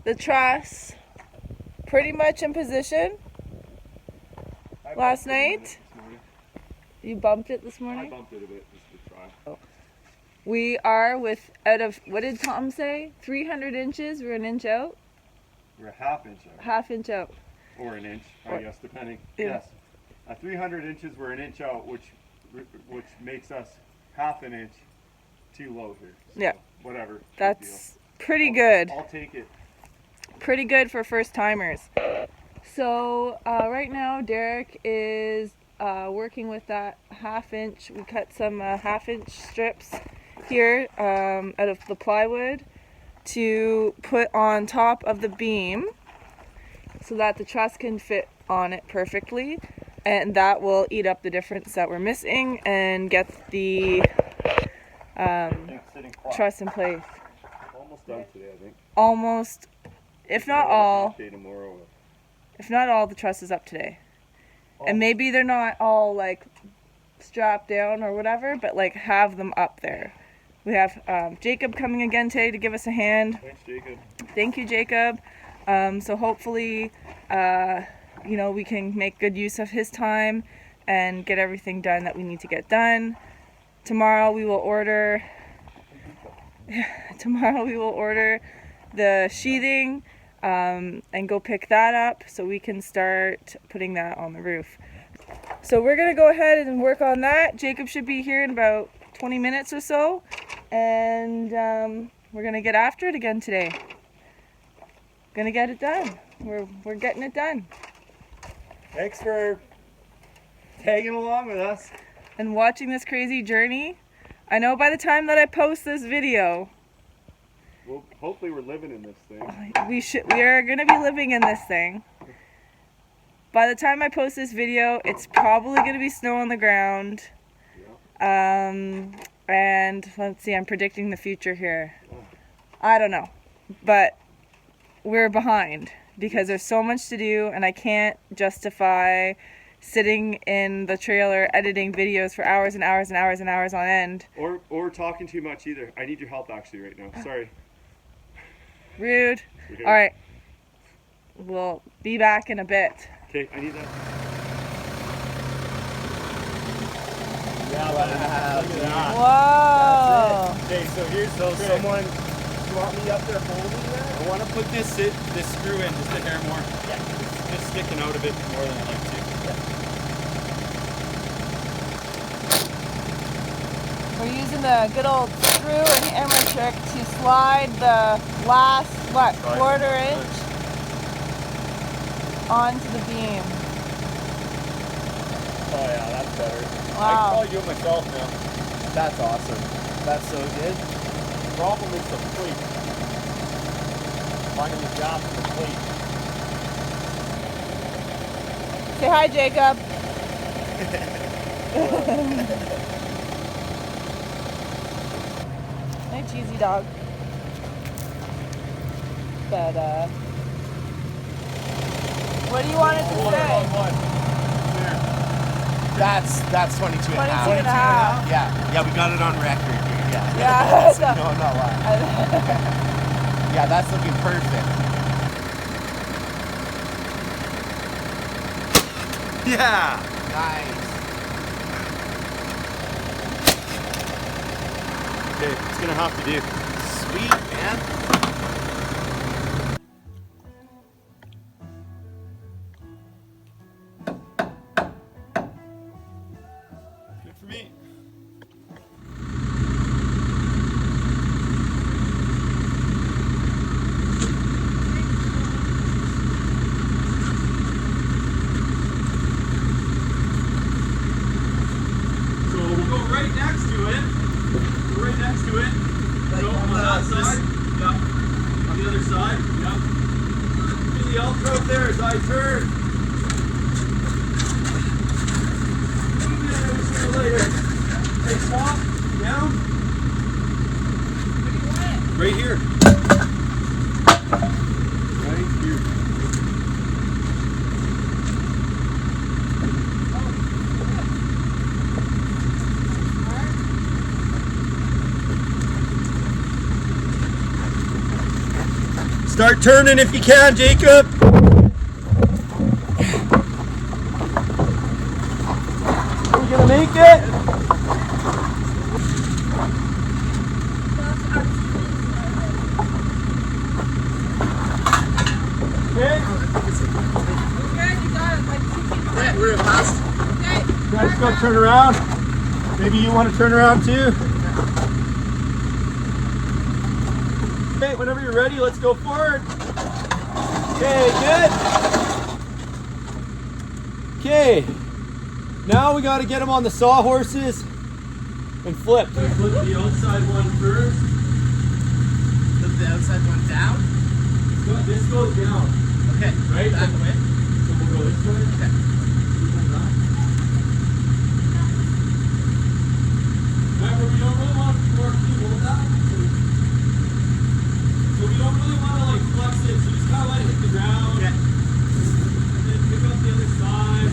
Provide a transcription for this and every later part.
the truss pretty much in position. Last night. You bumped it this morning? I bumped it a bit just to try. We are out of, what did Tom say? 300 inches, we're an inch out? We're a half inch out. Half inch out. Or an inch, I guess, depending. Yeah. Yes. At 300 inches, we're an inch out, which makes us half an inch too low here. So Yeah. Whatever. That's pretty good. I'll take it. Pretty good for first timers. So right now Derek is working with that half inch. We cut some half inch strips here out of the plywood to put on top of the beam so that the truss can fit on it perfectly, and that will eat up the difference that we're missing and get the truss in place. Almost done today, I think. Almost, if not all, Tomorrow. if not all, the truss is up today. And maybe they're not all like strapped down or whatever, but like have them up there. We have Jacob coming again today to give us a hand. Thanks, Jacob. Thank you, Jacob. So hopefully, you know, we can make good use of his time and get everything done that we need to get done. Tomorrow we will order. Tomorrow we will order the sheathing and go pick that up so we can start putting that on the roof. So we're gonna go ahead and work on that. Jacob should be here in about 20 minutes or so, and we're gonna get after it again today. Gonna get it done. We're getting it done. Thanks for tagging along with us and watching this crazy journey. I know by the time that I post this video, well, hopefully we're living in this thing. We are gonna be living in this thing. By the time I post this video, it's probably gonna be snow on the ground. Yeah. And let's see, I'm predicting the future here. I don't know, but we're behind because there's so much to do, and I can't justify sitting in the trailer editing videos for hours and hours and hours and hours on end. Or talking too much either. I need your help actually right now. Sorry. Rude. All right. We'll be back in a bit. Okay, I need that. Yeah, look at that. Whoa. Okay, so here's the trick. Someone, you want me up there holding that? I want to put this screw in just a hair more. Yeah. It's just sticking out a bit more than I like to. Yeah. We're using the good old screw and hammer trick to slide the last, quarter inch onto the beam. Oh yeah, that's better. Wow. I can probably do it myself now. That's awesome. That's so good. The problem is the plate. Finding the job for the plate. Say hi, Jacob. Hi, cheesy dog. But, what do you want it to say? That's 22 and a half. 22 and a half. Yeah, we got it on record. Yeah. Yeah. So, no, I'm not lying. Yeah, that's looking perfect. Yeah. Nice. Okay, it's gonna have to do. Sweet, man. Good for me. So we'll go right next to it. Right next to it. So on that side. Yeah. On the other side. Yeah. Do the outro up there as I turn. Later. Hey, stop. Down. Right here. Right here. Start turning if you can, Jacob. Are we gonna make it? Okay. We're past. Guys, go turn around. Maybe you want to turn around too. Okay, whenever you're ready, let's go forward. Okay, good. Okay, now we got to get them on the sawhorses and flip. Flip the outside one first. Flip the outside one down. This goes down. Okay. Right? Back away. So we'll go this way. Okay. Remember, we don't really want to hold that. So we don't really want to like flex it. So just kind of let it hit the ground. Okay. And then pick up the other side.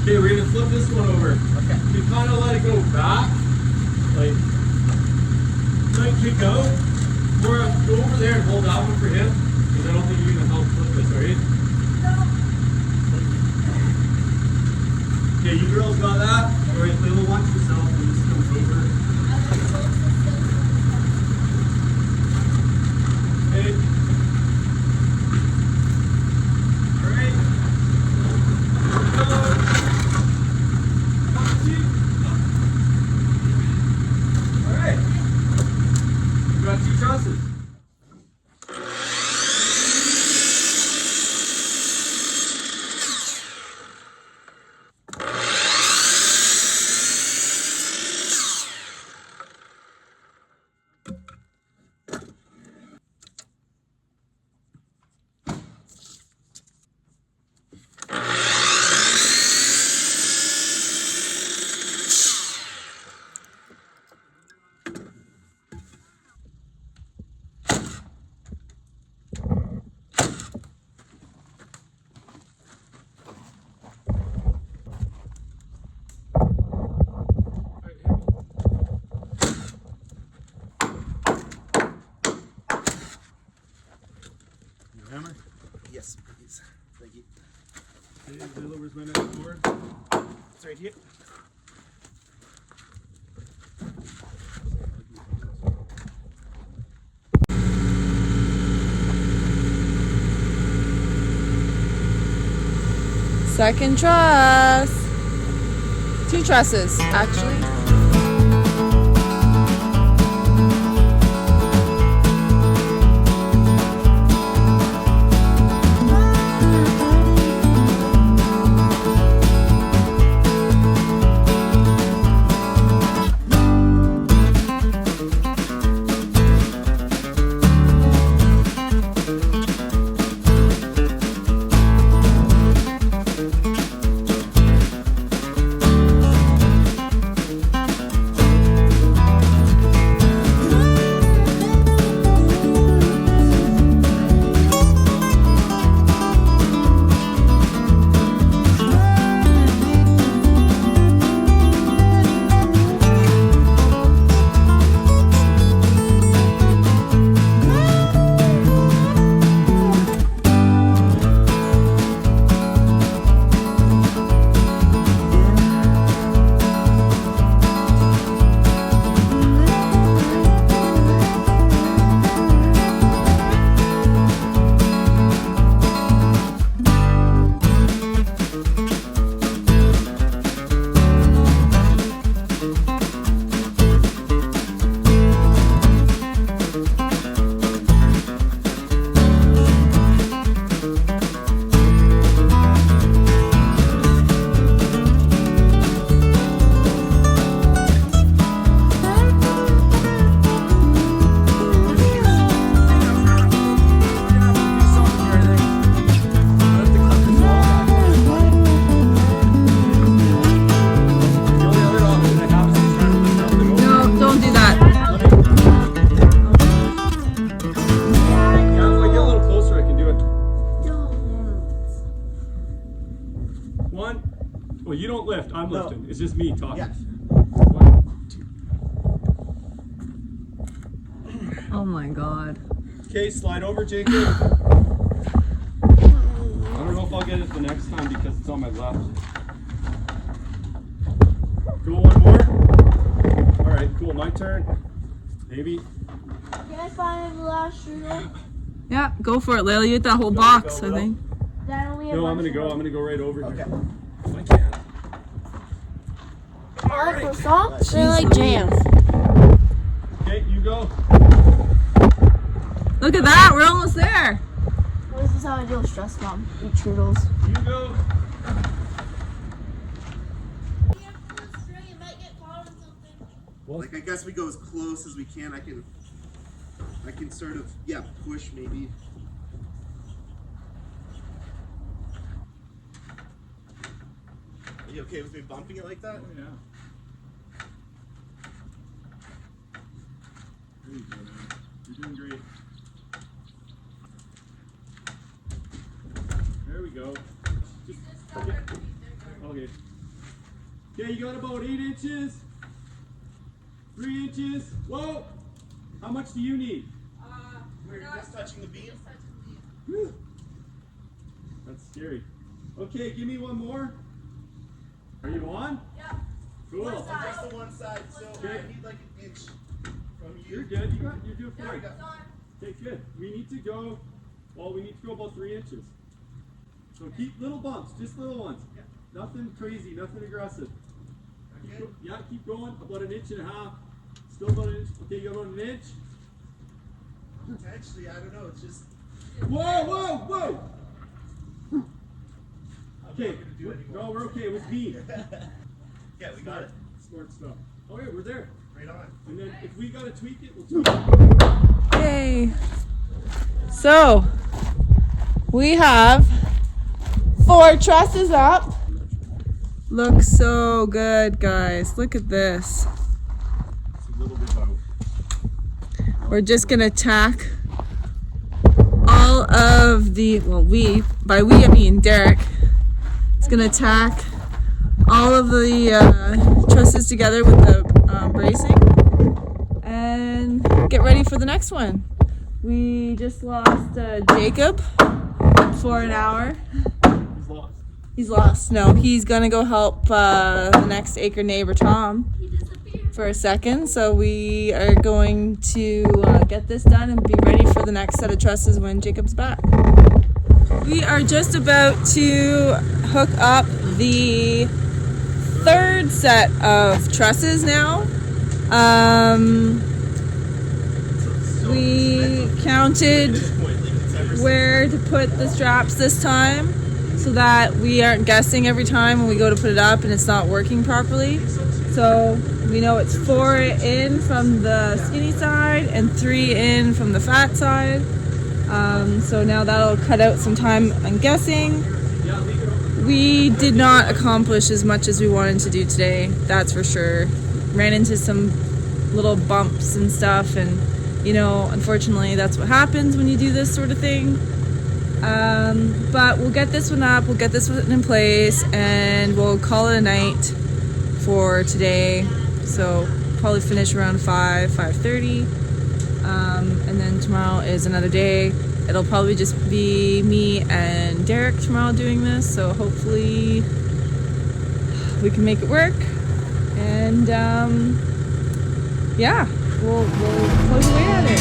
Okay, we're gonna flip this one over. Okay. You kind of let it go back, like kick out, or go over there and hold that one for him, because I don't think you're gonna help flip this, right? Okay, you girls got that? All right, Layla, watch yourself when this comes over. Okay. All right. Go. All right. We got 2 trusses. Hammer? Yes, please. Thank you. Okay, where's my next board? It's right here. Second truss. 2 trusses, actually. Well, you don't lift. I'm No. lifting. It's just me talking. Yes. 1, 2. Oh my God. Okay, slide over, Jacob. I don't know if I'll get it the next time because it's on my left. Go one more. All right, cool. My turn. Maybe. Can I find the last strudel? Yeah, go for it, Layla. You get that whole Go, box, go, I go. think. That only have No, one I'm gonna go. strudel. I'm gonna go right over Okay. here. If I can. I like croissants. They're like jam. Okay, you go. Look at that, we're almost there. Well, this is how I deal with stress, Mom. Eat strudels. You go. Like, I guess we go as close as we can. I can sort of, yeah, push maybe. Are you okay with me bumping it like that? Oh, yeah. There you go, man. You're doing great. There we go. Just, okay. Okay. Okay, you got about 8 inches. 3 inches. Whoa! How much do you need? We're just touching the beam. Whew. That's scary. Okay, give me one more. Are you on? Yeah. Cool. Just the one side, so Okay. I need like an inch from You're you. good. You're doing There we fine. go. Okay, good. We need to go. Well, we need to go about 3 inches. So keep little bumps, just little ones. Yeah. Nothing crazy, nothing aggressive. Keep Okay. yeah, keep going. About 1.5 inches. Still about an inch. Okay, you got about 1 inch. Potentially, I don't know. It's just. Whoa, whoa, whoa! I'm Okay, not gonna do anymore. no, we're okay. It was me. Yeah, we got it. Smart stuff. Okay, we're there. Right on. And then if we gotta tweak it, we'll tweak it. Yay. So, we have 4 trusses up. Looks so good, guys. Look at this. It's a little bit out. We're just gonna tack all of the, well, by we I mean Derek, is gonna tack all of the trusses together with the bracing and get ready for the next one. We just lost Jacob for an hour. He's lost. He's lost. No, he's gonna go help the next acre neighbor Tom for a second. So we are going to get this done and be ready for the next set of trusses when Jacob's back. We are just about to hook up the 3rd set of trusses now. We counted where to put the straps this time so that we aren't guessing every time when we go to put it up and it's not working properly. So we know it's 4 in from the skinny side and 3 in from the fat side. So now that'll cut out some time on guessing. We did not accomplish as much as we wanted to do today, that's for sure. Ran into some little bumps and stuff, and you know, unfortunately that's what happens when you do this sort of thing. But we'll get this one up, we'll get this one in place, and we'll call it a night for today. So probably finish around 5:30, and then tomorrow is another day. It'll probably just be me and Derek tomorrow doing this, so hopefully we can make it work. And yeah, we'll plug away at it.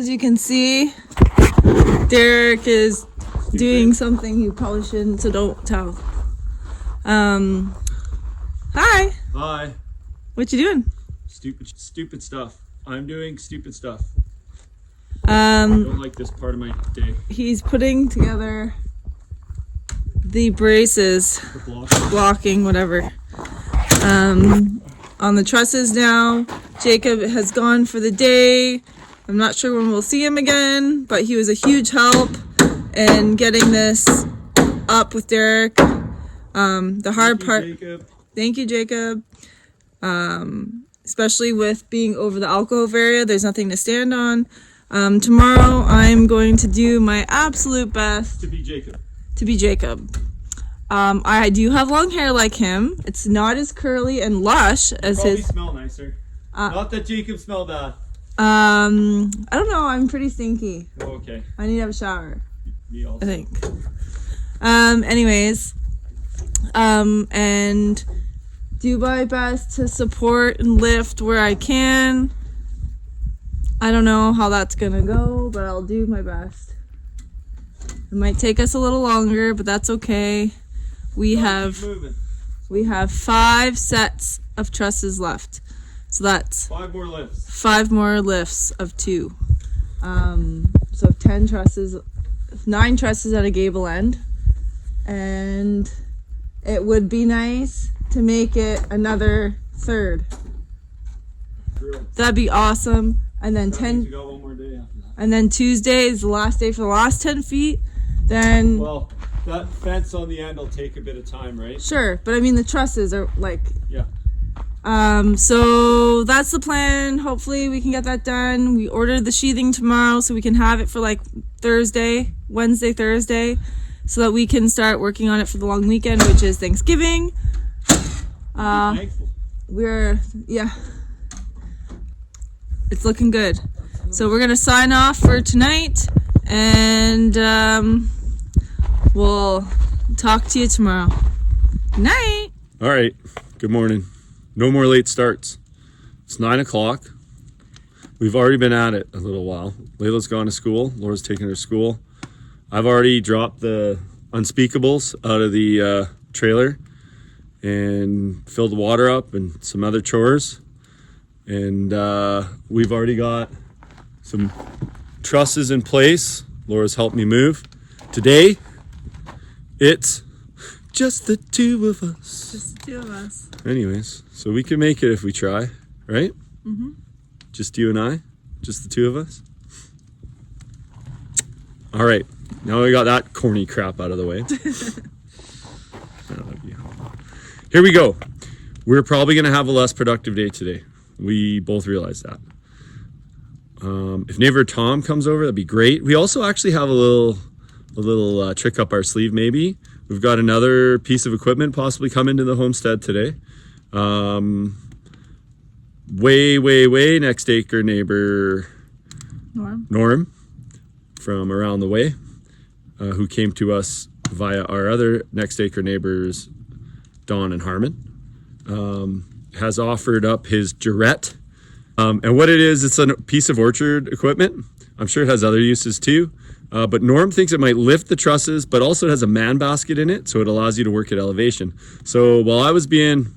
as you can see, Derek is doing something he probably shouldn't, so don't tell. Hi. Hi. What you doing? Stupid stuff. I'm doing stupid stuff. I don't like this part of my day. He's putting together the braces, blocking, whatever, on the trusses now. Jacob has gone for the day. I'm not sure when we'll see him again, but he was a huge help in getting this up with Derek. The hard part. Thank you, Jacob. Especially with being over the alcove area, there's nothing to stand on. Tomorrow I'm going to do my absolute best to be Jacob. I do have long hair like him. It's not as curly and lush as Probably his. Smell nicer. Not that Jacob smelled bad. I don't know. I'm pretty stinky. Oh, okay. I need to have a shower. Me also. I think. Anyways, and do my best to support and lift where I can. I don't know how that's gonna go, but I'll do my best. It might take us a little longer, but that's okay. We have 5 sets of trusses left. So that's 5 more lifts. 5 more lifts of 2. So 10 trusses, 9 trusses at a gable end. And it would be nice to make it another 3rd. That'd be awesome. And then 10. We got 1 more day after that. And then Tuesday is the last day for the last 10 feet. Then. Well, that fence on the end will take a bit of time, right? Sure, but I mean the trusses are like. Yeah. So that's the plan. Hopefully we can get that done. We ordered the sheathing tomorrow so we can have it for like Wednesday, Thursday, so that we can start working on it for the long weekend, which is Thanksgiving. Thankful. It's looking good. So we're gonna sign off for tonight, and we'll talk to you tomorrow. Good night. All right. Good morning. No more late starts. It's 9 o'clock. We've already been at it a little while. Layla's gone to school. Laura's taken her to school. I've already dropped the unspeakables out of the trailer and filled the water up and some other chores. And we've already got some trusses in place. Laura's helped me move. Today, it's just the 2 of us. Just the 2 of us. Anyways, so we can make it if we try, right? Mm-hmm. Just you and I? Just the 2 of us? All right. Now we got that corny crap out of the way. I love you. Here we go. We're probably going to have a less productive day today. We both realize that. If neighbor Tom comes over, that'd be great. We also actually have a little trick up our sleeve, maybe. We've got another piece of equipment possibly coming to the homestead today. Way next acre neighbor Norm from around the way, who came to us via our other next acre neighbors, Don and Harmon, has offered up his Derreck. And what it is, it's a piece of orchard equipment. I'm sure it has other uses too. But Norm thinks it might lift the trusses, but also it has a man basket in it, so it allows you to work at elevation. So while I was being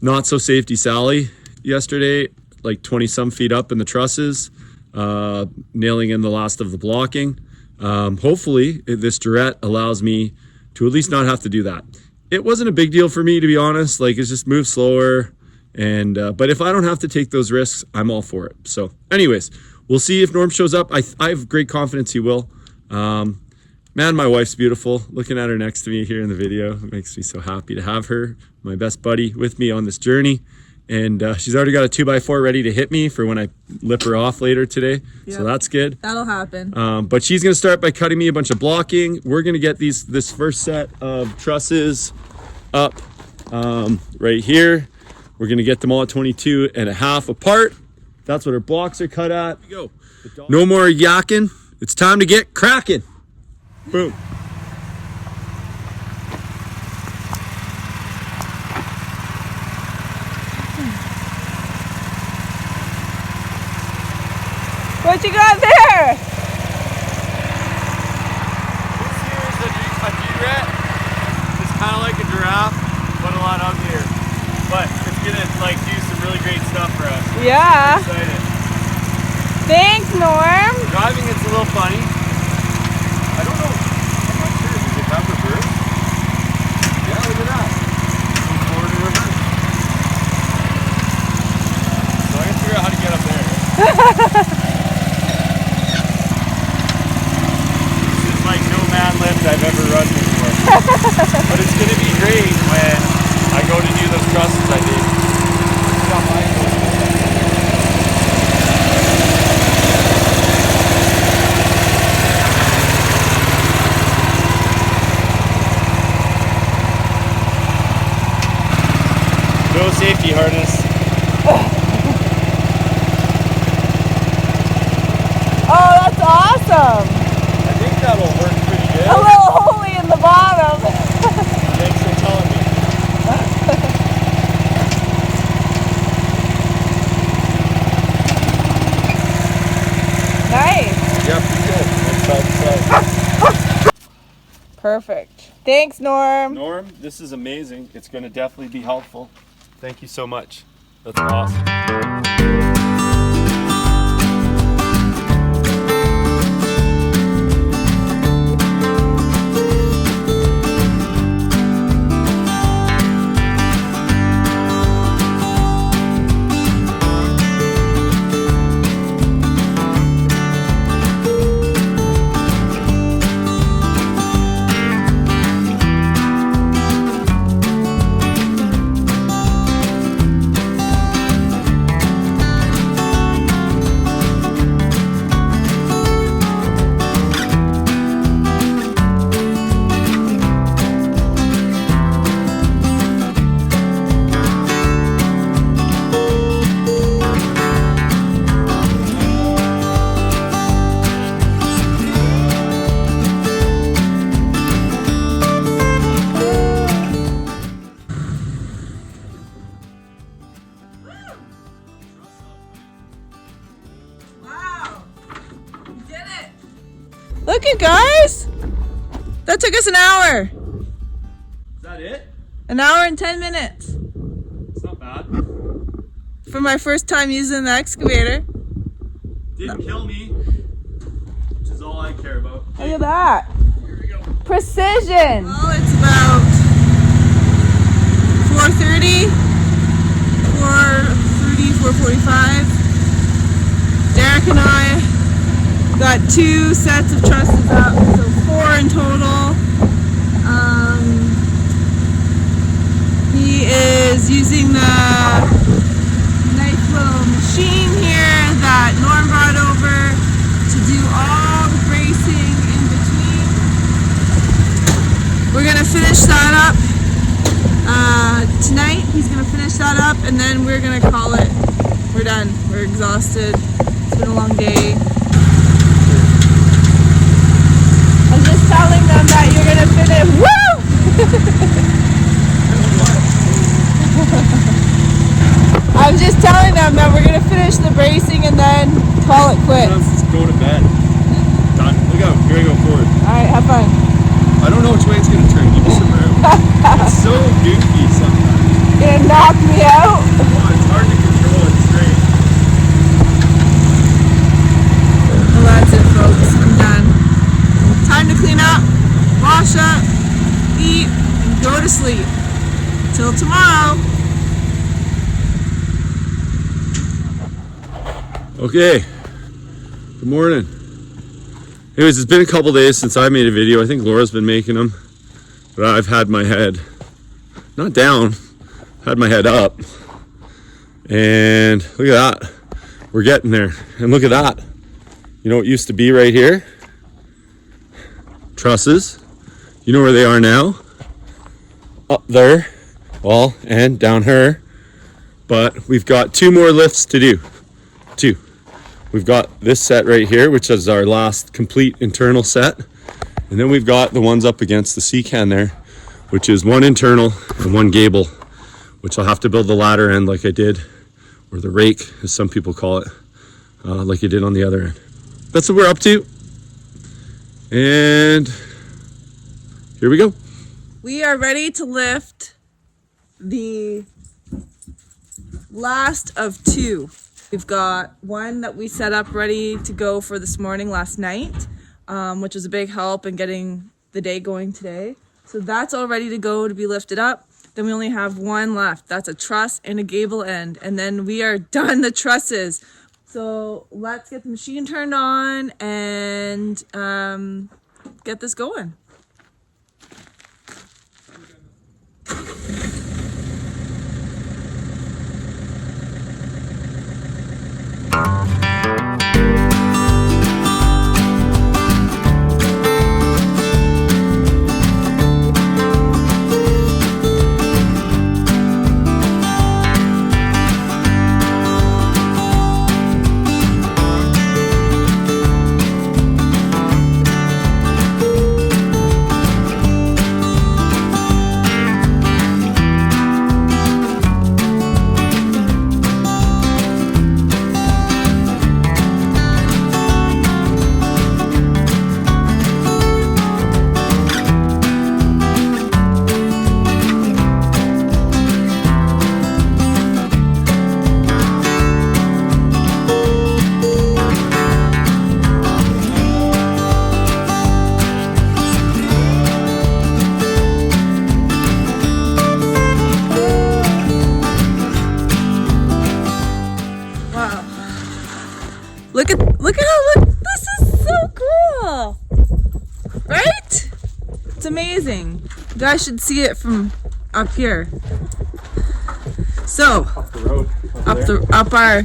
not so safety Sally yesterday, like 20 some feet up in the trusses, nailing in the last of the blocking, hopefully this Derreck allows me to at least not have to do that. It wasn't a big deal for me, to be honest. Like, it's just move slower. And but if I don't have to take those risks, I'm all for it. So anyways, we'll see if Norm shows up. I have great confidence he will. Man, my wife's beautiful. Looking at her next to me here in the video, it makes me so happy to have her, my best buddy, with me on this journey. And she's already got a 2x4 ready to hit me for when I lip her off later today. Yep. So that's good. That'll happen. But she's going to start by cutting me a bunch of blocking. We're going to get this first set of trusses up right here. We're going to get them all at 22.5 apart. That's what our blocks are cut at. Here we go. No more yakking. It's time to get cracking. Boom. Good What you got there? This here is a Derreck. It's kind of like a giraffe, but a lot uglier. But it's gonna like do some really great stuff for us. Yeah. I'm excited. Thanks, Norm. Driving it's a little funny. I don't know. I'm not sure. Does it have reverse? Yeah, look at that. Forward and reverse. So I gotta figure out how to get up there. This is like no man lift I've ever run before. But it's gonna be great when I go to do those trusses I did. Got my no safety harness. Oh, that's awesome. I think that'll work pretty good. A little holy in the bottom. Thanks for telling me. Nice. Yeah, pretty good. That's side to side. Perfect. Thanks, Norm. Norm, this is amazing. It's going to definitely be helpful. Thank you so much. That's awesome. Look at guys. That took us an hour. Is that it? An hour and 10 minutes. It's not bad. For my first time using the excavator. Didn't kill me, which is all I care about. Look at that. Here we go. Precision. Well, it's about 4:30, 4:45. Derek and I got 2 sets of trusses up, so 4 in total. He is using the nice little machine here that Norm brought over to do all the bracing in between. We're gonna finish that up tonight. He's gonna finish that up, and then we're gonna call it. We're done. We're exhausted. It's been a long day. I'm just telling them that you're gonna finish. Woo! I'm just telling them that we're gonna finish the bracing and then call it quits. Let's go to bed. Done. Look out. Here we go forward. Alright, have fun. I don't know which way it's going to turn. Give me some room. It's so goofy sometimes. Gonna knock me out? Oh, it's hard to control it straight. Well, that's it, folks. I'm done. Time to clean up, wash up, eat, and go to sleep. Till tomorrow. Okay. Good morning. Anyways, it's been a couple days since I made a video. I think Laura's been making them. But I've had my head, not down, had my head up. And look at that. We're getting there. And look at that. You know what used to be right here? Trusses. You know where they are now? Up there. Well, and down here. But we've got 2 more lifts to do. 2. We've got this set right here, which is our last complete internal set. And then we've got the ones up against the sea can there, which is 1 internal and 1 gable, which I'll have to build the ladder end like I did, or the rake, as some people call it, like I did on the other end. that's what we're up to. And here we go. We are ready to lift the last of two. We've got one that we set up ready to go for this morning last night, which was a big help in getting the day going today. So that's all ready to go to be lifted up. Then we only have one left. That's a truss and a gable end. And then we are done the trusses. So let's get the machine turned on and get this going. This is so cool, right? It's amazing. You guys should see it from up here. So, Up the road. up our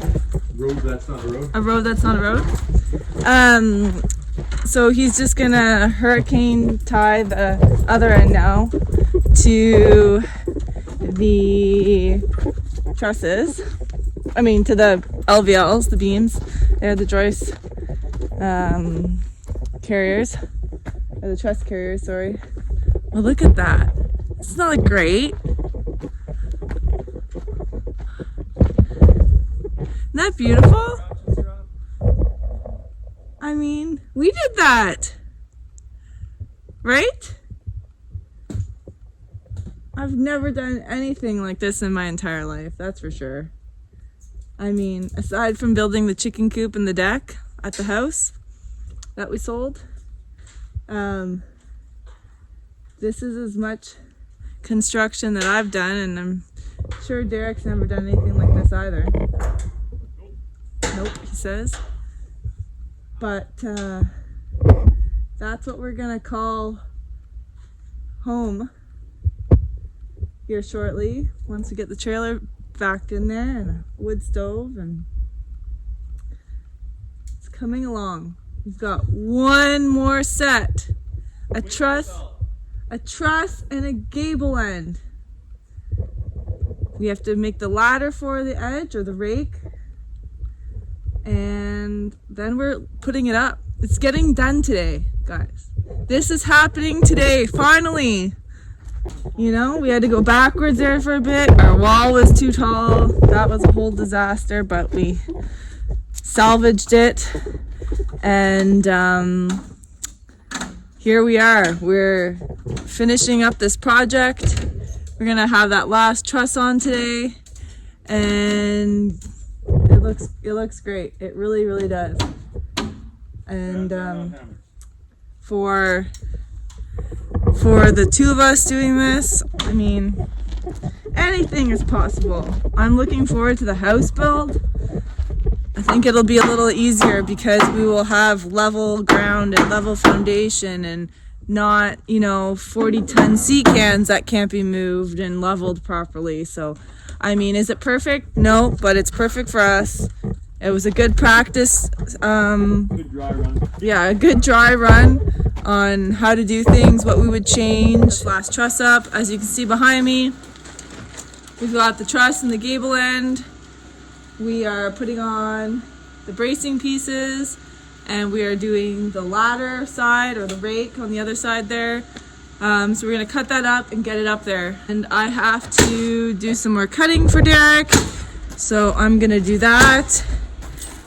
Road that's not a road. a road that's not a road. So he's just gonna hurricane tie the other end now to the trusses. I mean, to the LVLs, the beams. They're the joist carriers, or the truss carriers, sorry. Well, look at that. It's not like great. Isn't that beautiful? I mean, we did that, right? I've never done anything like this in my entire life, that's for sure. I mean, aside from building the chicken coop and the deck at the house that we sold, this is as much construction that I've done, and I'm sure Derreck's never done anything like this either. Nope, he says. But that's what we're gonna call home here shortly, once we get the trailer back in there and a wood stove, and it's coming along. We've got one more set, a truss and a gable end. We have to make the ladder for the edge, or the rake, and then we're putting it up. It's getting done today, guys. This is happening today, finally. You know, we had to go backwards there for a bit. Our wall was too tall. That was a whole disaster, but we salvaged it. And here we are. We're finishing up this project. We're gonna have that last truss on today, and it looks great. It really, really does. And for the two of us doing this, I mean, anything is possible. I'm looking forward to the house build. I think it'll be a little easier because we will have level ground and level foundation, and not, 40-ton sea cans that can't be moved and leveled properly. So, I mean, is it perfect? No, but it's perfect for us. It was a good practice. Good dry run. Yeah, a good dry run on how to do things, what we would change. Last truss up, as you can see behind me, we've got the truss and the gable end. We are putting on the bracing pieces, and we are doing the ladder side, or the rake on the other side there. So we're gonna cut that up and get it up there. And I have to do some more cutting for Derreck, so I'm gonna do that.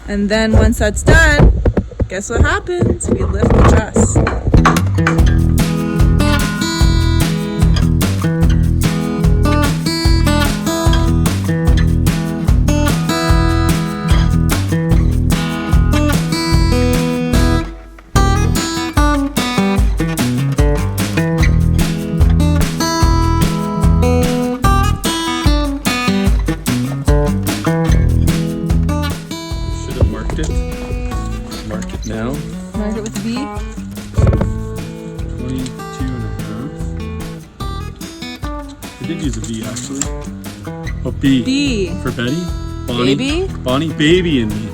And then once that's done, guess what happens? We lift the truss. Mark it now. Mark it with a B. 22.5. I did use a B actually. Oh, B. B. For Betty? Bonnie? Baby? Bonnie, baby and me.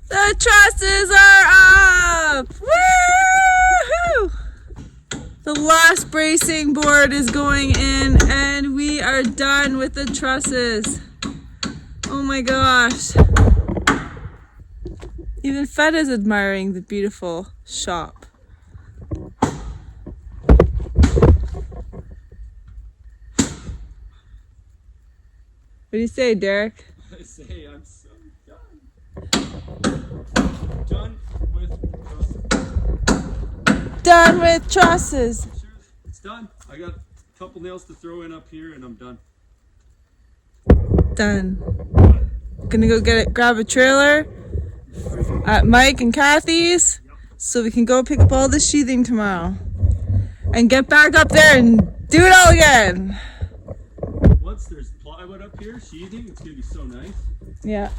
The trusses are up! Woo-hoo! The last bracing board is going in and we are done with the trusses. Oh my gosh. Even Fed is admiring the beautiful shop. What do you say, Derek? I say I'm so done. Done with trusses. Done with trusses. It's done. I got a couple nails to throw in up here and I'm done. Done. Gonna go grab a trailer at Mike and Kathy's so we can go pick up all the sheathing tomorrow and get back up there and do it all again. Once there's plywood up here, sheathing, it's gonna be so nice. Yeah.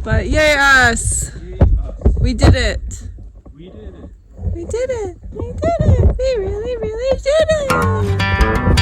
But yay us! Yay us. We did it. We did it. We did it. We did it. We really, really did it.